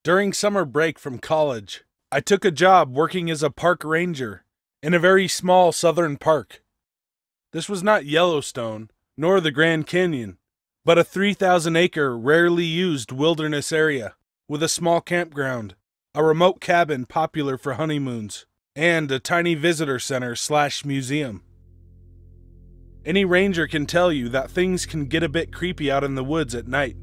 During summer break from college, I took a job working as a park ranger in a very small southern park. This was not Yellowstone, nor the Grand Canyon, but a 3,000-acre, rarely used wilderness area with a small campground, a remote cabin popular for honeymoons, and a tiny visitor center/museum. Any ranger can tell you that things can get a bit creepy out in the woods at night.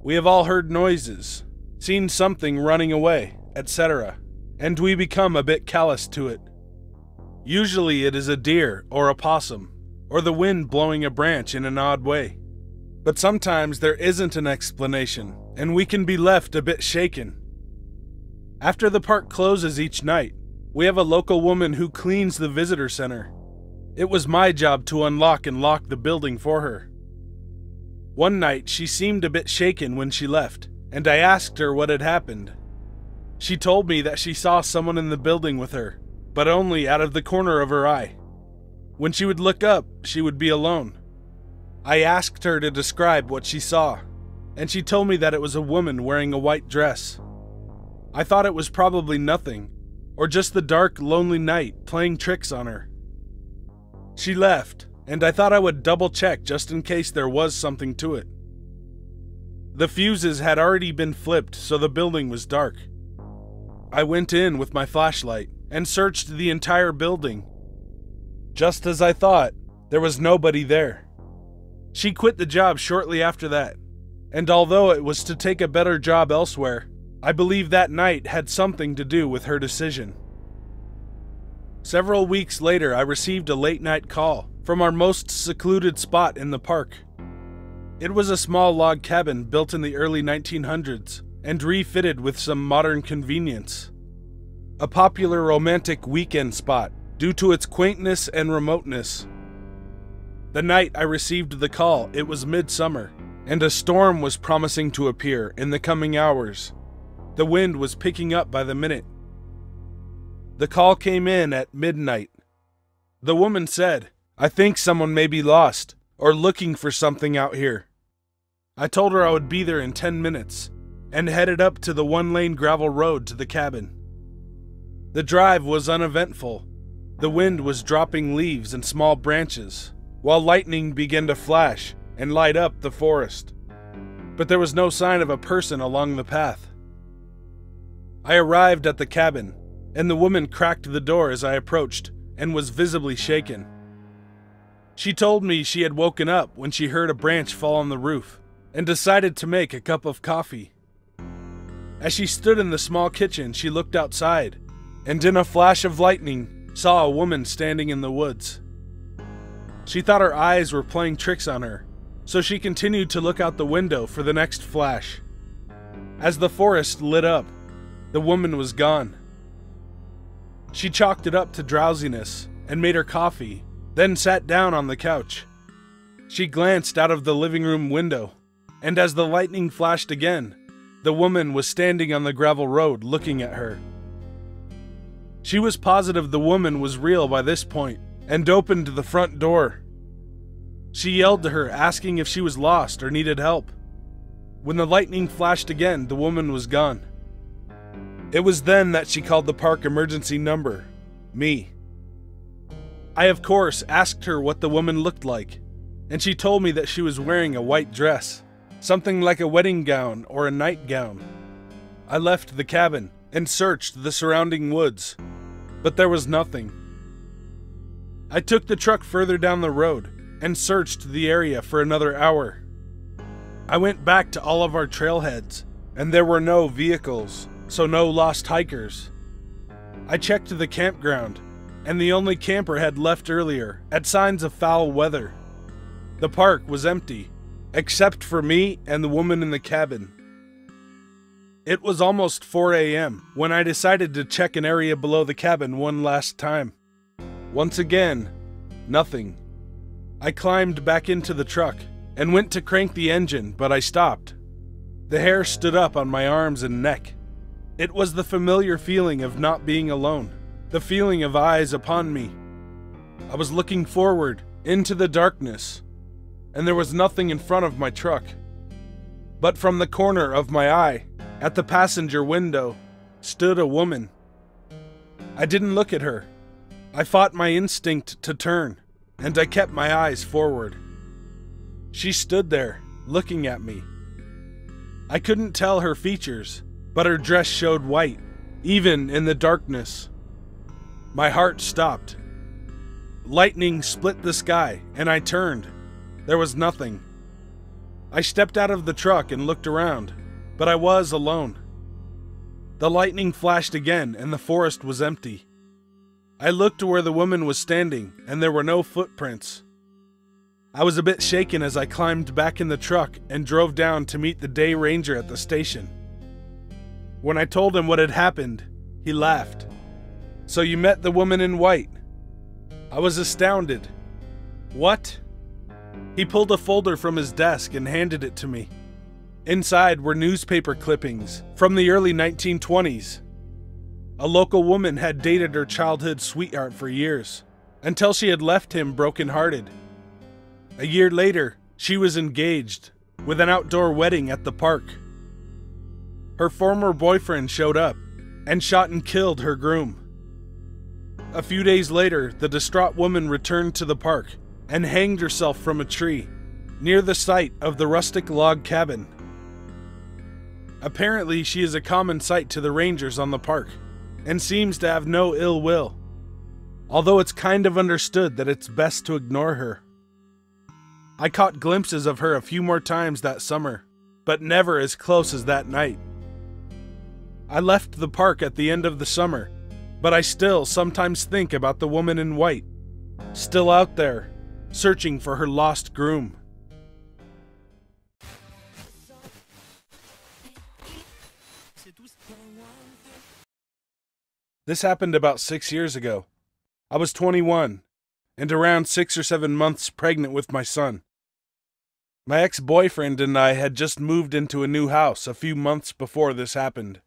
We have all heard noises, seen something running away, etc., and we become a bit callous to it. Usually it is a deer or a possum, or the wind blowing a branch in an odd way. But sometimes there isn't an explanation, and we can be left a bit shaken. After the park closes each night, we have a local woman who cleans the visitor center. It was my job to unlock and lock the building for her. One night she seemed a bit shaken when she left, and I asked her what had happened. She told me that she saw someone in the building with her, but only out of the corner of her eye. When she would look up, she would be alone. I asked her to describe what she saw, and she told me that it was a woman wearing a white dress. I thought it was probably nothing, or just the dark, lonely night playing tricks on her. She left, and I thought I would double check just in case there was something to it. The fuses had already been flipped, so the building was dark. I went in with my flashlight and searched the entire building. Just as I thought, there was nobody there. She quit the job shortly after that, and although it was to take a better job elsewhere, I believe that night had something to do with her decision. Several weeks later, I received a late-night call from our most secluded spot in the park. It was a small log cabin built in the early 1900s and refitted with some modern convenience. A popular romantic weekend spot due to its quaintness and remoteness. The night I received the call, it was midsummer, and a storm was promising to appear in the coming hours. The wind was picking up by the minute. The call came in at midnight. The woman said, "I think someone may be lost or looking for something out here." I told her I would be there in 10 minutes and headed up to the one-lane gravel road to the cabin. The drive was uneventful. The wind was dropping leaves and small branches, while lightning began to flash and light up the forest. But there was no sign of a person along the path. I arrived at the cabin, and the woman cracked the door as I approached and was visibly shaken. She told me she had woken up when she heard a branch fall on the roof and decided to make a cup of coffee. As she stood in the small kitchen, she looked outside, and in a flash of lightning, saw a woman standing in the woods. She thought her eyes were playing tricks on her, so she continued to look out the window for the next flash. As the forest lit up, the woman was gone. She chalked it up to drowsiness and made her coffee, then sat down on the couch. She glanced out of the living room window, and as the lightning flashed again, the woman was standing on the gravel road looking at her. She was positive the woman was real by this point, and opened the front door. She yelled to her, asking if she was lost or needed help. When the lightning flashed again, the woman was gone. It was then that she called the park emergency number, me. I, of course, asked her what the woman looked like, and she told me that she was wearing a white dress, something like a wedding gown or a nightgown. I left the cabin and searched the surrounding woods, but there was nothing. I took the truck further down the road and searched the area for another hour. I went back to all of our trailheads, and there were no vehicles, so no lost hikers. I checked the campground, and the only camper had left earlier at signs of foul weather. The park was empty, except for me and the woman in the cabin. It was almost 4 a.m. when I decided to check an area below the cabin one last time. Once again, nothing. I climbed back into the truck and went to crank the engine, but I stopped. The hair stood up on my arms and neck. It was the familiar feeling of not being alone, the feeling of eyes upon me. I was looking forward into the darkness, and there was nothing in front of my truck. But from the corner of my eye, At the passenger window stood a woman. I didn't look at her. I fought my instinct to turn, and I kept my eyes forward. She stood there, looking at me. I couldn't tell her features, but her dress showed white, even in the darkness. My heart stopped. Lightning split the sky, and I turned. There was nothing. I stepped out of the truck and looked around, but I was alone. The lightning flashed again, and the forest was empty. I looked to where the woman was standing, and there were no footprints. I was a bit shaken as I climbed back in the truck and drove down to meet the day ranger at the station. When I told him what had happened, he laughed. "So you met the woman in white?" I was astounded. "What?" He pulled a folder from his desk and handed it to me. Inside were newspaper clippings from the early 1920s. A local woman had dated her childhood sweetheart for years, until she had left him brokenhearted. A year later, she was engaged, with an outdoor wedding at the park. Her former boyfriend showed up, and shot and killed her groom. A few days later, the distraught woman returned to the park, and hanged herself from a tree, near the site of the rustic log cabin. Apparently, she is a common sight to the rangers on the park, and seems to have no ill will, although it's kind of understood that it's best to ignore her. I caught glimpses of her a few more times that summer, but never as close as that night. I left the park at the end of the summer, but I still sometimes think about the woman in white, still out there, searching for her lost groom. This happened about 6 years ago. I was 21, and around 6 or 7 months pregnant with my son. My ex-boyfriend and I had just moved into a new house a few months before this happened.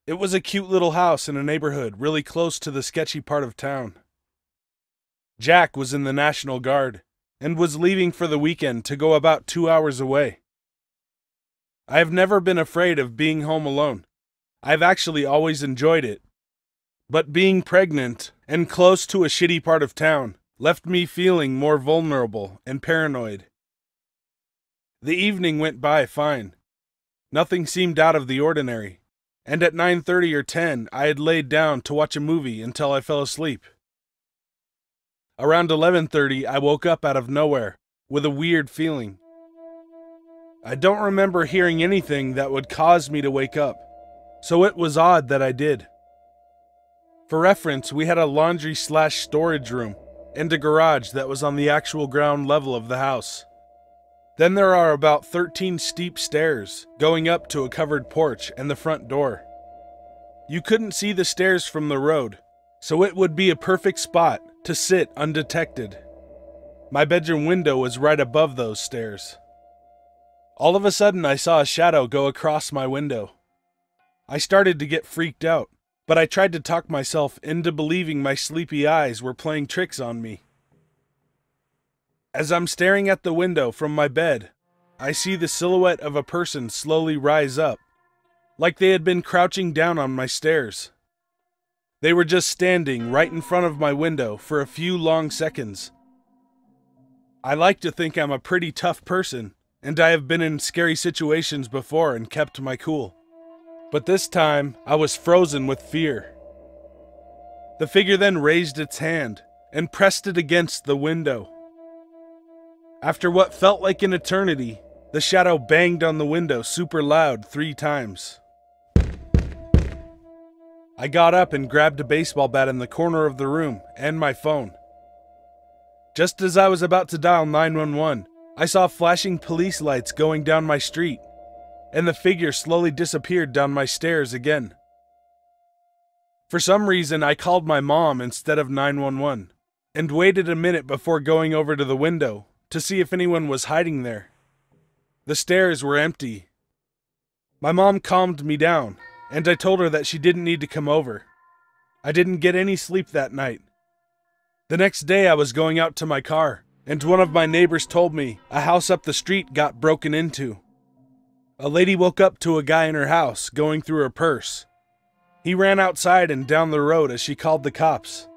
It was a cute little house in a neighborhood really close to the sketchy part of town. Jack was in the National Guard, and was leaving for the weekend to go about 2 hours away. I have never been afraid of being home alone. I've actually always enjoyed it. But being pregnant and close to a shitty part of town left me feeling more vulnerable and paranoid. The evening went by fine. Nothing seemed out of the ordinary, and at 9:30 or 10 I had laid down to watch a movie until I fell asleep. Around 11:30 I woke up out of nowhere with a weird feeling. I don't remember hearing anything that would cause me to wake up, so it was odd that I did. For reference, we had a laundry/storage room and a garage that was on the actual ground level of the house. Then there are about 13 steep stairs going up to a covered porch and the front door. You couldn't see the stairs from the road, so it would be a perfect spot to sit undetected. My bedroom window was right above those stairs. All of a sudden I saw a shadow go across my window. I started to get freaked out, but I tried to talk myself into believing my sleepy eyes were playing tricks on me. As I'm staring at the window from my bed, I see the silhouette of a person slowly rise up, like they had been crouching down on my stairs. They were just standing right in front of my window for a few long seconds. I like to think I'm a pretty tough person, and I have been in scary situations before and kept my cool. But this time, I was frozen with fear. The figure then raised its hand and pressed it against the window. After what felt like an eternity, the shadow banged on the window super loud 3 times. I got up and grabbed a baseball bat in the corner of the room and my phone. Just as I was about to dial 911, I saw flashing police lights going down my street, and the figure slowly disappeared down my stairs again. For some reason, I called my mom instead of 911, and waited a minute before going over to the window to see if anyone was hiding there. The stairs were empty. My mom calmed me down, and I told her that she didn't need to come over. I didn't get any sleep that night. The next day I was going out to my car, and one of my neighbors told me a house up the street got broken into. A lady woke up to a guy in her house going through her purse. He ran outside and down the road as she called the cops.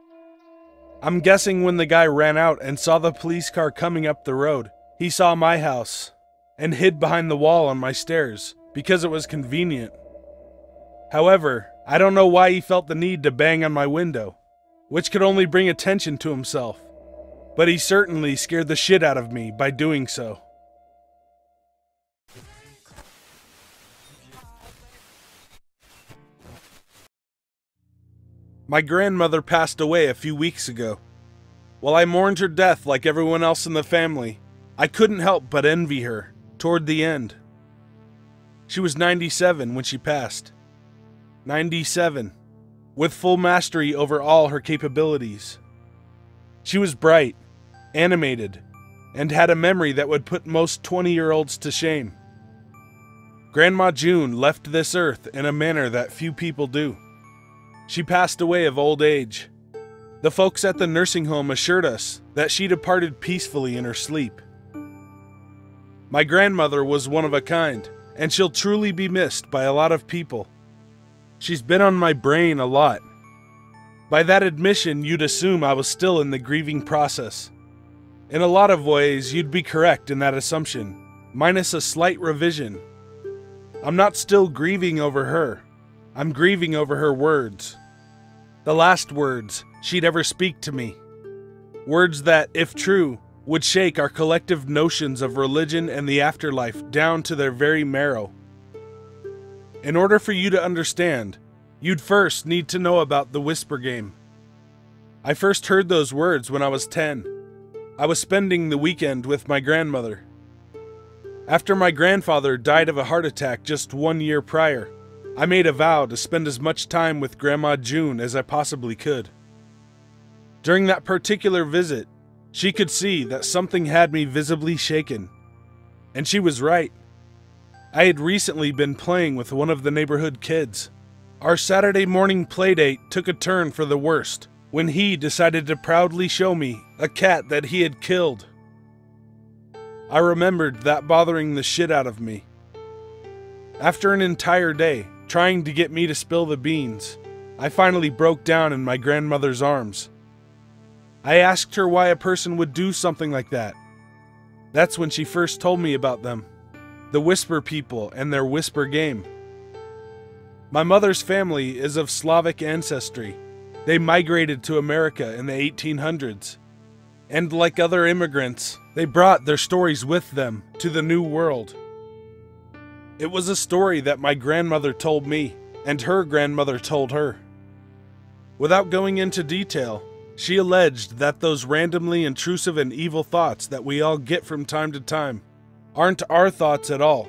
I'm guessing when the guy ran out and saw the police car coming up the road, he saw my house and hid behind the wall on my stairs because it was convenient. However, I don't know why he felt the need to bang on my window, which could only bring attention to himself, but he certainly scared the shit out of me by doing so. My grandmother passed away a few weeks ago. While I mourned her death like everyone else in the family, I couldn't help but envy her toward the end. She was 97 when she passed. 97, with full mastery over all her capabilities. She was bright, animated, and had a memory that would put most 20-year-olds to shame. Grandma June left this earth in a manner that few people do. She passed away of old age. The folks at the nursing home assured us that she departed peacefully in her sleep. My grandmother was one of a kind, and she'll truly be missed by a lot of people. She's been on my brain a lot. By that admission, you'd assume I was still in the grieving process. In a lot of ways, you'd be correct in that assumption, minus a slight revision. I'm not still grieving over her. I'm grieving over her words. The last words she'd ever speak to me. Words that, if true, would shake our collective notions of religion and the afterlife down to their very marrow. In order for you to understand, you'd first need to know about the Whisper Game. I first heard those words when I was 10. I was spending the weekend with my grandmother. After my grandfather died of a heart attack just 1 year prior, I made a vow to spend as much time with Grandma June as I possibly could. During that particular visit, she could see that something had me visibly shaken. And she was right. I had recently been playing with one of the neighborhood kids. Our Saturday morning playdate took a turn for the worst when he decided to proudly show me a cat that he had killed. I remembered that bothering the shit out of me. After an entire day trying to get me to spill the beans, I finally broke down in my grandmother's arms. I asked her why a person would do something like that. That's when she first told me about them, the Whisper people and their Whisper Game. My mother's family is of Slavic ancestry. They migrated to America in the 1800s. And like other immigrants, they brought their stories with them to the New World. It was a story that my grandmother told me, and her grandmother told her. Without going into detail, she alleged that those randomly intrusive and evil thoughts that we all get from time to time aren't our thoughts at all.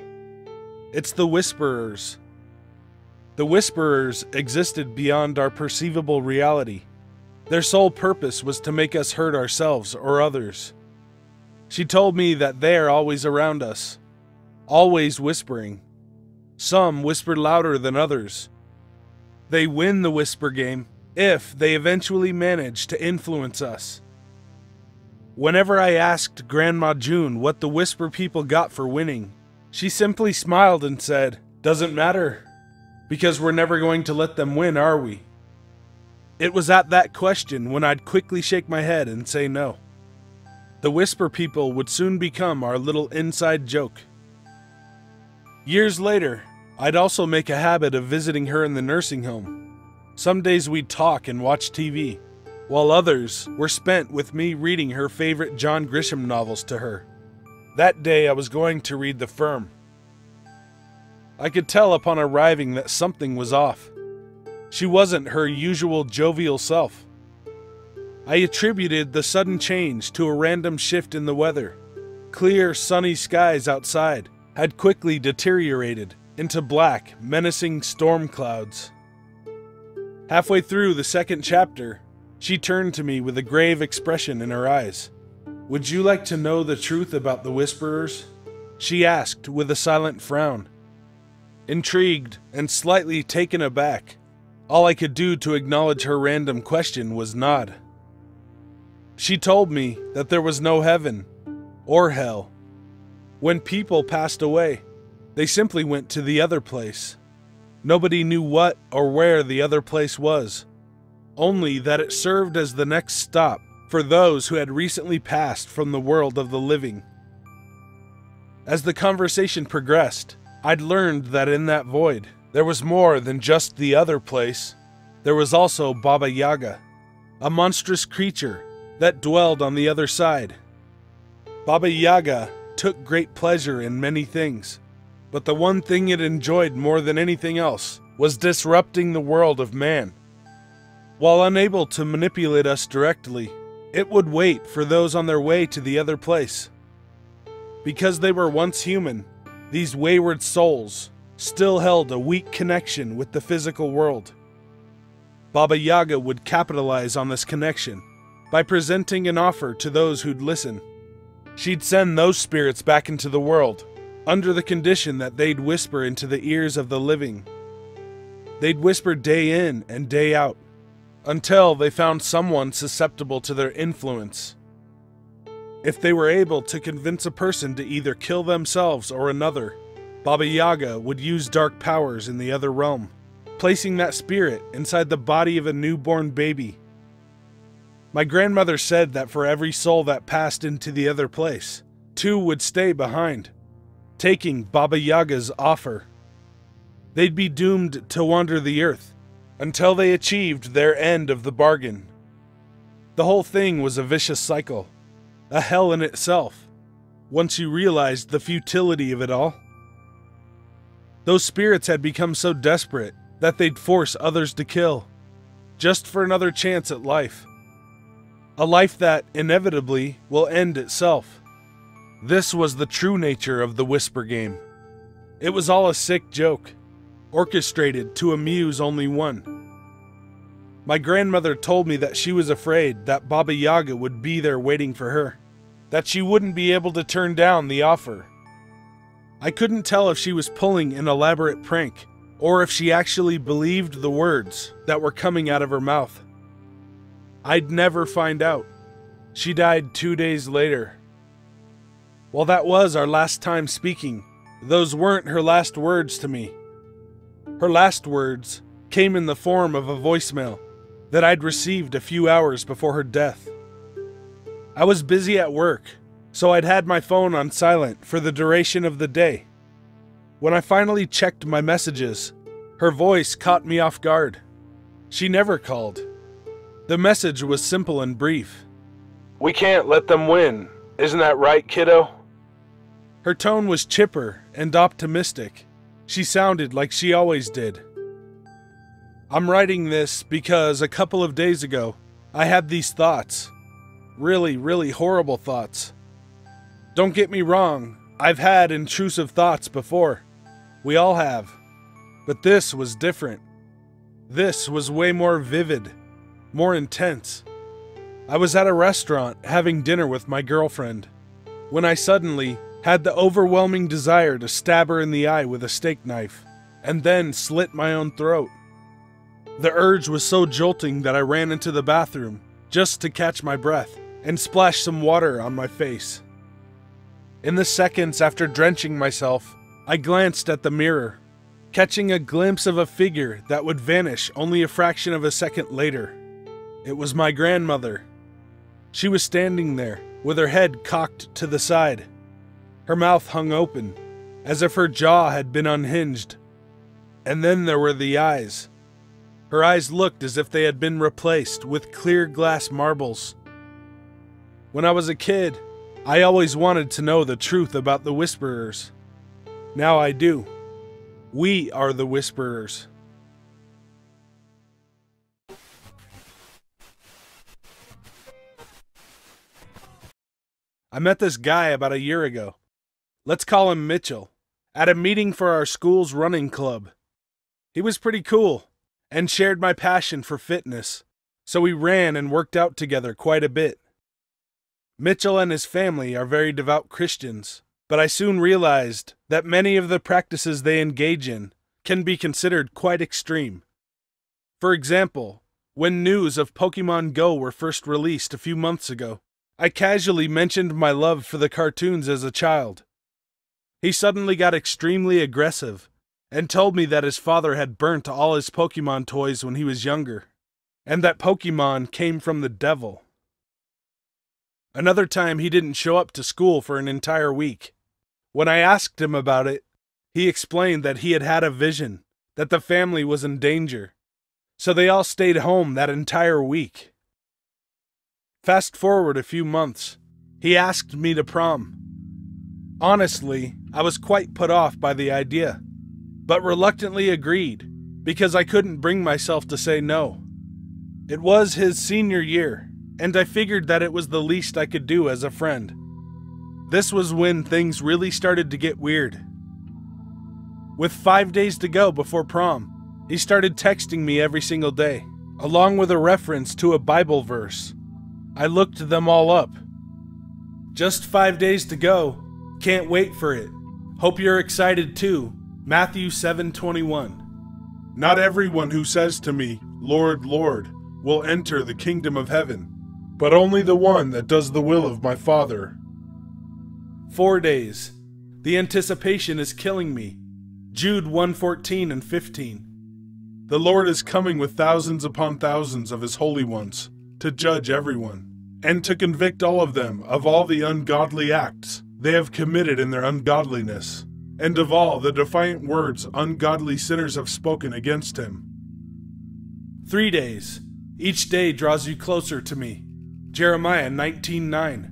It's the Whisperers. The Whisperers existed beyond our perceivable reality. Their sole purpose was to make us hurt ourselves or others. She told me that they are always around us, always whispering. Some whisper louder than others. They win the Whisper Game if they eventually manage to influence us. Whenever I asked Grandma June what the Whisper people got for winning, she simply smiled and said, "Doesn't matter, because we're never going to let them win, are we?" It was at that question when I'd quickly shake my head and say no. The Whisper people would soon become our little inside joke. Years later, I'd also make a habit of visiting her in the nursing home. Some days we'd talk and watch TV, while others were spent with me reading her favorite John Grisham novels to her. That day I was going to read The Firm. I could tell upon arriving that something was off. She wasn't her usual jovial self. I attributed the sudden change to a random shift in the weather. Clear, sunny skies outside had quickly deteriorated into black, menacing storm clouds. Halfway through the second chapter, she turned to me with a grave expression in her eyes. "Would you like to know the truth about the Whisperers?" she asked with a silent frown. Intrigued and slightly taken aback, all I could do to acknowledge her random question was nod. She told me that there was no heaven or hell. When people passed away, They simply went to the other place. Nobody knew what or where the other place was, only that it served as the next stop for those who had recently passed from the world of the living. As the conversation progressed, I'd learned that in that void, there was more than just the other place. There was also Baba Yaga, a monstrous creature that dwelled on the other side. Baba Yaga took great pleasure in many things, but the one thing it enjoyed more than anything else was disrupting the world of man. While unable to manipulate us directly, it would wait for those on their way to the other place. Because they were once human, these wayward souls still held a weak connection with the physical world. Baba Yaga would capitalize on this connection by presenting an offer to those who'd listen. She'd send those spirits back into the world, under the condition that they'd whisper into the ears of the living. They'd whisper day in and day out, until they found someone susceptible to their influence. If they were able to convince a person to either kill themselves or another, Baba Yaga would use dark powers in the other realm, placing that spirit inside the body of a newborn baby. My grandmother said that for every soul that passed into the other place, 2 would stay behind, taking Baba Yaga's offer. They'd be doomed to wander the earth until they achieved their end of the bargain. The whole thing was a vicious cycle, a hell in itself, once you realized the futility of it all. Those spirits had become so desperate that they'd force others to kill, just for another chance at life. A life that, inevitably, will end itself. This was the true nature of the Whisper game. It was all a sick joke, orchestrated to amuse only one. My grandmother told me that she was afraid that Baba Yaga would be there waiting for her, that she wouldn't be able to turn down the offer. I couldn't tell if she was pulling an elaborate prank, or if she actually believed the words that were coming out of her mouth. I'd never find out. She died 2 days later. While that was our last time speaking, those weren't her last words to me. Her last words came in the form of a voicemail that I'd received a few hours before her death. I was busy at work, so I'd had my phone on silent for the duration of the day. When I finally checked my messages, her voice caught me off guard. She never called. The message was simple and brief. "We can't let them win. Isn't that right, kiddo?" Her tone was chipper and optimistic. She sounded like she always did. I'm writing this because a couple of days ago, I had these thoughts. Really horrible thoughts. Don't get me wrong, I've had intrusive thoughts before. We all have. But this was different. This was way more vivid, more intense. I was at a restaurant having dinner with my girlfriend, when I suddenly had the overwhelming desire to stab her in the eye with a steak knife, and then slit my own throat. The urge was so jolting that I ran into the bathroom, just to catch my breath, and splash some water on my face. In the seconds after drenching myself, I glanced at the mirror, catching a glimpse of a figure that would vanish only a fraction of a second later. It was my grandmother. She was standing there, with her head cocked to the side. Her mouth hung open, as if her jaw had been unhinged. And then there were the eyes. Her eyes looked as if they had been replaced with clear glass marbles. When I was a kid, I always wanted to know the truth about the Whisperers. Now I do. We are the Whisperers. I met this guy about a year ago. Let's call him Mitchell, at a meeting for our school's running club. He was pretty cool, and shared my passion for fitness, so we ran and worked out together quite a bit. Mitchell and his family are very devout Christians, but I soon realized that many of the practices they engage in can be considered quite extreme. For example, when news of Pokemon Go were first released a few months ago, I casually mentioned my love for the cartoons as a child. He suddenly got extremely aggressive and told me that his father had burnt all his Pokemon toys when he was younger, and that Pokemon came from the devil. Another time he didn't show up to school for an entire week. When I asked him about it, he explained that he had had a vision that the family was in danger, so they all stayed home that entire week. Fast forward a few months, he asked me to prom. Honestly, I was quite put off by the idea, but reluctantly agreed because I couldn't bring myself to say no. It was his senior year, and I figured that it was the least I could do as a friend. This was when things really started to get weird. With 5 days to go before prom, he started texting me every single day, along with a reference to a Bible verse. I looked them all up. Just 5 days to go. Can't wait for it. Hope you're excited too. Matthew 7:21. Not everyone who says to me, Lord, Lord, will enter the kingdom of heaven, but only the one that does the will of my Father. 4 days. The anticipation is killing me. Jude 1:14 and 15. The Lord is coming with thousands upon thousands of his holy ones, to judge everyone, and to convict all of them of all the ungodly acts they have committed in their ungodliness, and of all the defiant words ungodly sinners have spoken against him. 3 days. Each day draws you closer to me. Jeremiah 19:9.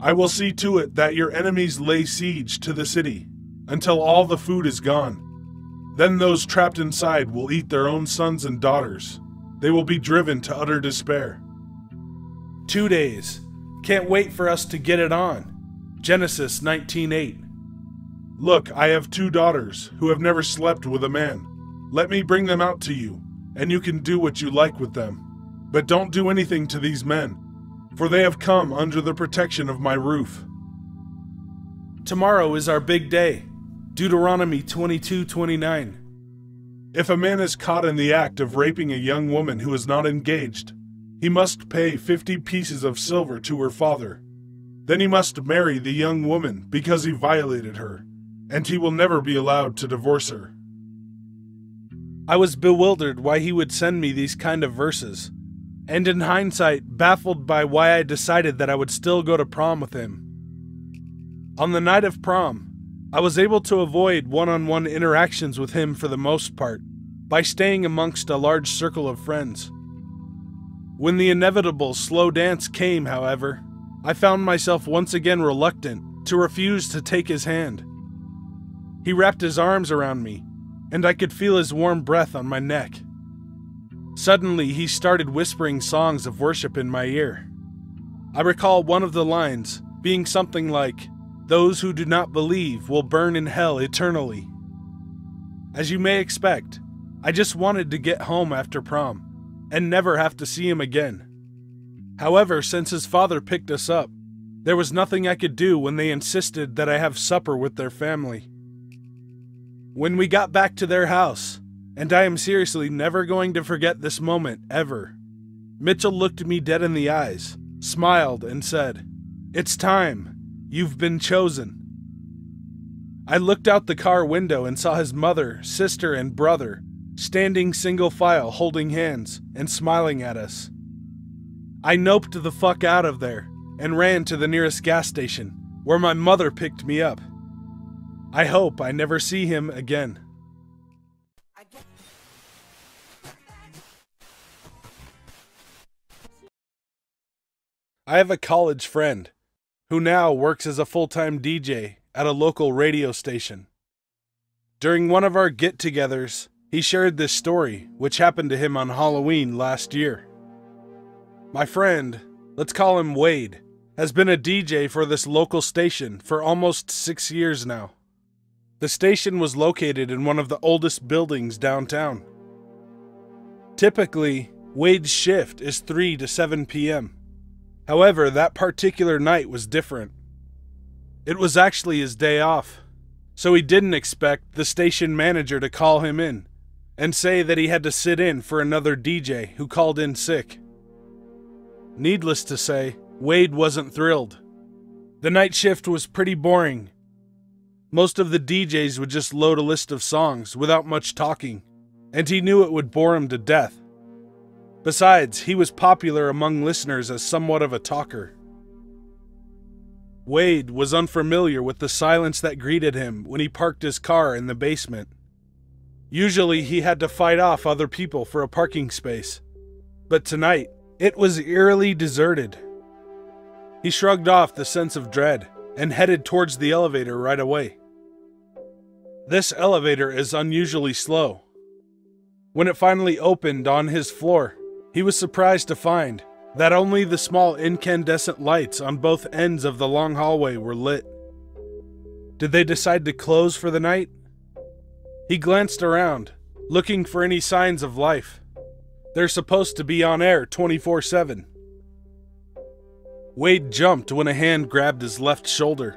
I will see to it that your enemies lay siege to the city, until all the food is gone. Then those trapped inside will eat their own sons and daughters. They will be driven to utter despair. 2 days. Can't wait for us to get it on. Genesis 19:8. Look, I have 2 daughters who have never slept with a man. Let me bring them out to you, and you can do what you like with them. But don't do anything to these men, for they have come under the protection of my roof. Tomorrow is our big day. Deuteronomy 22:29. If a man is caught in the act of raping a young woman who is not engaged, he must pay 50 pieces of silver to her father. Then he must marry the young woman because he violated her, and he will never be allowed to divorce her. I was bewildered why he would send me these kind of verses, and in hindsight, baffled by why I decided that I would still go to prom with him. On the night of prom, I was able to avoid one-on-one interactions with him for the most part, by staying amongst a large circle of friends. When the inevitable slow dance came, however, I found myself once again reluctant to refuse to take his hand. He wrapped his arms around me, and I could feel his warm breath on my neck. Suddenly, he started whispering songs of worship in my ear. I recall one of the lines being something like, "Those who do not believe will burn in hell eternally." As you may expect, I just wanted to get home after prom and never have to see him again. However, since his father picked us up, there was nothing I could do when they insisted that I have supper with their family. When we got back to their house, and I am seriously never going to forget this moment ever, Mitchell looked me dead in the eyes, smiled, and said, "It's time. You've been chosen." I looked out the car window and saw his mother, sister, and brother standing single file holding hands and smiling at us. I noped the fuck out of there and ran to the nearest gas station, where my mother picked me up. I hope I never see him again. I have a college friend who now works as a full-time DJ at a local radio station. During one of our get-togethers, he shared this story, which happened to him on Halloween last year. My friend, let's call him Wade, has been a DJ for this local station for almost 6 years now. The station was located in one of the oldest buildings downtown. Typically, Wade's shift is 3 to 7 p.m. However, that particular night was different. It was actually his day off, so he didn't expect the station manager to call him in and say that he had to sit in for another DJ who called in sick. Needless to say, Wade wasn't thrilled. The night shift was pretty boring. Most of the DJs would just load a list of songs without much talking, and he knew it would bore him to death. Besides, he was popular among listeners as somewhat of a talker. Wade was unfamiliar with the silence that greeted him when he parked his car in the basement. Usually he had to fight off other people for a parking space, but tonight it was eerily deserted. He shrugged off the sense of dread and headed towards the elevator right away. This elevator is unusually slow. When it finally opened on his floor, he was surprised to find that only the small incandescent lights on both ends of the long hallway were lit. Did they decide to close for the night? He glanced around, looking for any signs of life. They're supposed to be on air 24/7. Wade jumped when a hand grabbed his left shoulder.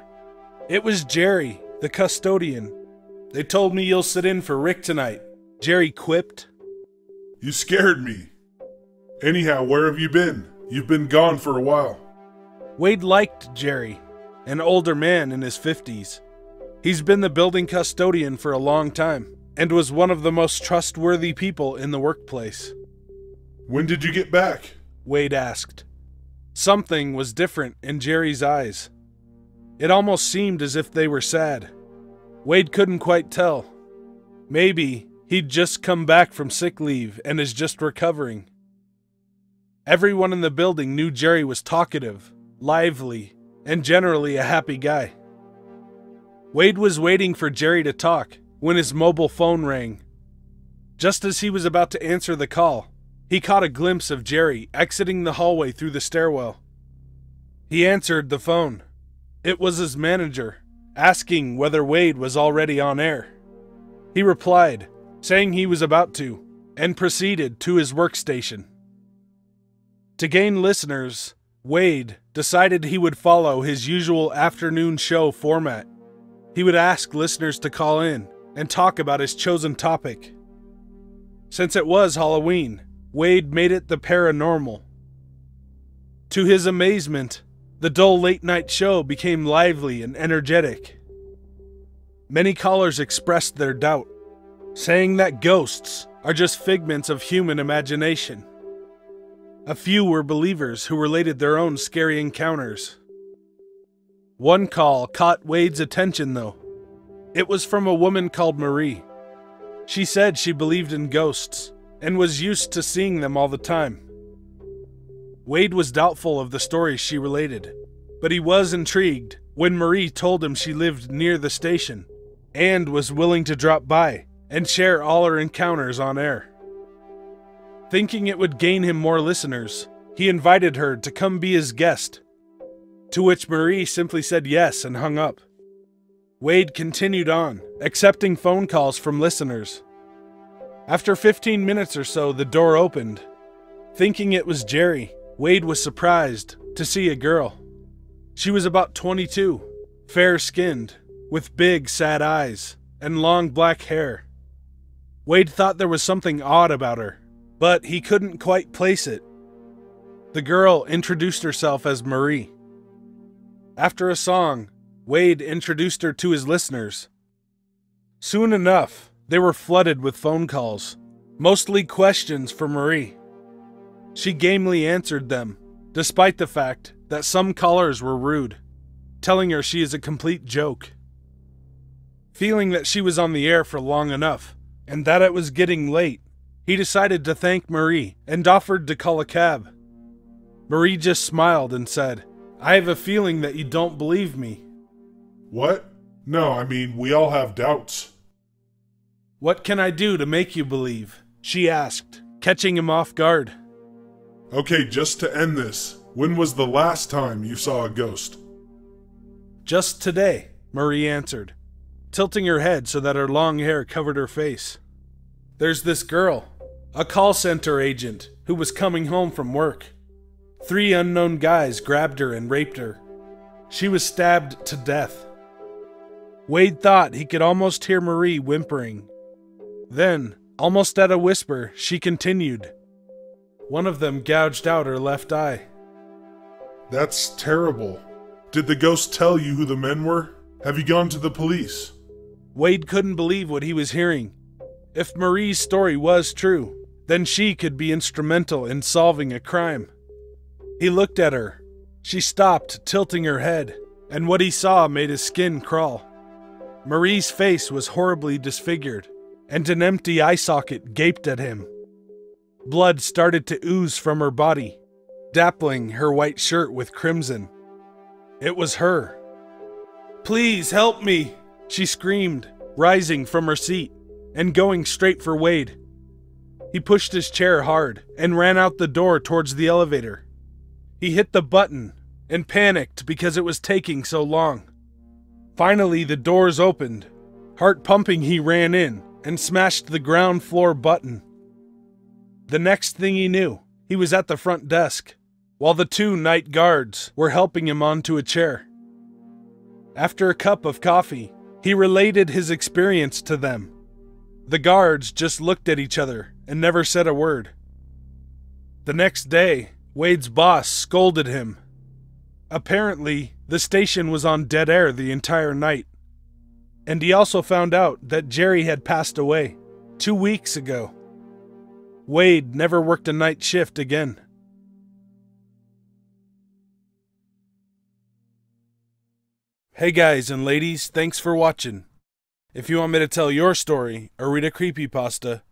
It was Jerry, the custodian. "They told me you'll sit in for Rick tonight," Jerry quipped. You scared me. Anyhow, where have you been? You've been gone for a while. Wade liked Jerry, an older man in his 50s. He's been the building custodian for a long time, and was one of the most trustworthy people in the workplace. When did you get back? Wade asked. Something was different in Jerry's eyes. It almost seemed as if they were sad. Wade couldn't quite tell. Maybe he'd just come back from sick leave and is just recovering. Everyone in the building knew Jerry was talkative, lively, and generally a happy guy. Wade was waiting for Jerry to talk when his mobile phone rang. Just as he was about to answer the call, he caught a glimpse of Jerry exiting the hallway through the stairwell. He answered the phone. It was his manager, asking whether Wade was already on air. He replied, saying he was about to, and proceeded to his workstation. To gain listeners, Wade decided he would follow his usual afternoon show format. He would ask listeners to call in and talk about his chosen topic. Since it was Halloween, Wade made it the paranormal. To his amazement, the dull late-night show became lively and energetic. Many callers expressed their doubt, saying that ghosts are just figments of human imagination. A few were believers who related their own scary encounters. One call caught Wade's attention, though. It was from a woman called Marie. She said she believed in ghosts and was used to seeing them all the time. Wade was doubtful of the stories she related, but he was intrigued when Marie told him she lived near the station and was willing to drop by and share all her encounters on air. Thinking it would gain him more listeners, he invited her to come be his guest, to which Marie simply said yes and hung up. Wade continued on, accepting phone calls from listeners. After 15 minutes or so, the door opened. Thinking it was Jerry, Wade was surprised to see a girl. She was about 22, fair-skinned, with big, sad eyes, and long black hair. Wade thought there was something odd about her, but he couldn't quite place it. The girl introduced herself as Marie. After a song, Wade introduced her to his listeners. Soon enough, they were flooded with phone calls, mostly questions for Marie. She gamely answered them, despite the fact that some callers were rude, telling her she is a complete joke. Feeling that she was on the air for long enough, and that it was getting late, he decided to thank Marie and offered to call a cab. Marie just smiled and said, "I have a feeling that you don't believe me." What? No, I mean, we all have doubts. "What can I do to make you believe?" she asked, catching him off guard. Okay, just to end this, when was the last time you saw a ghost? "Just today," Marie answered, tilting her head so that her long hair covered her face. "There's this girl, a call center agent, who was coming home from work. 3 unknown guys grabbed her and raped her. She was stabbed to death." Wade thought he could almost hear Marie whimpering. Then, almost at a whisper, she continued, "One of them gouged out her left eye." That's terrible. Did the ghost tell you who the men were? Have you gone to the police? Wade couldn't believe what he was hearing. If Marie's story was true, then she could be instrumental in solving a crime. He looked at her. She stopped, tilting her head, and what he saw made his skin crawl. Marie's face was horribly disfigured, and an empty eye socket gaped at him. Blood started to ooze from her body, dappling her white shirt with crimson. It was her. "Please help me," she screamed, rising from her seat and going straight for Wade. He pushed his chair hard and ran out the door towards the elevator. He hit the button and panicked because it was taking so long. Finally, the doors opened. Heart pumping, he ran in and smashed the ground floor button. The next thing he knew, he was at the front desk, while the two night guards were helping him onto a chair. After a cup of coffee, he related his experience to them. The guards just looked at each other and never said a word. The next day, Wade's boss scolded him. Apparently, the station was on dead air the entire night. And he also found out that Jerry had passed away 2 weeks ago. Wade never worked a night shift again. Hey guys and ladies, thanks for watching. If you want me to tell your story or read a creepypasta,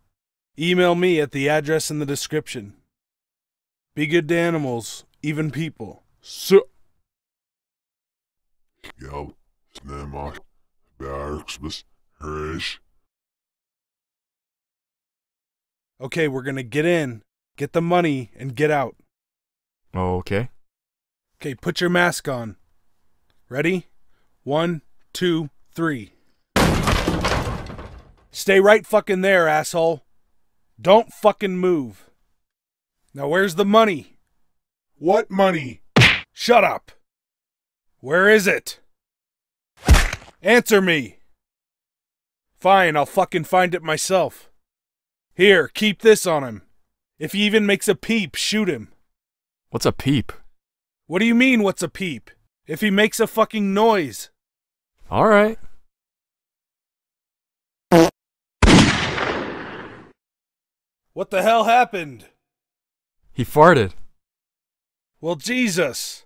email me at the address in the description. Be good to animals, even people. So Scout, Snamot, Barksbus, Herish. Okay, we're gonna get in, get the money, and get out. Okay. Okay, put your mask on. Ready? 1, 2, 3. Stay right fucking there, asshole. Don't fucking move. Now where's the money? What money? Shut up. Where is it? Answer me. Fine, I'll fucking find it myself. Here, keep this on him. If he even makes a peep, shoot him. What's a peep? What do you mean, what's a peep? If he makes a fucking noise. Alright. What the hell happened? He farted. Well, Jesus.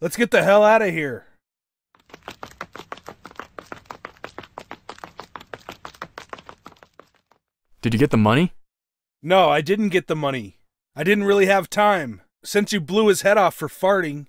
Let's get the hell out of here. Did you get the money? No, I didn't get the money. I didn't really have time, since you blew his head off for farting.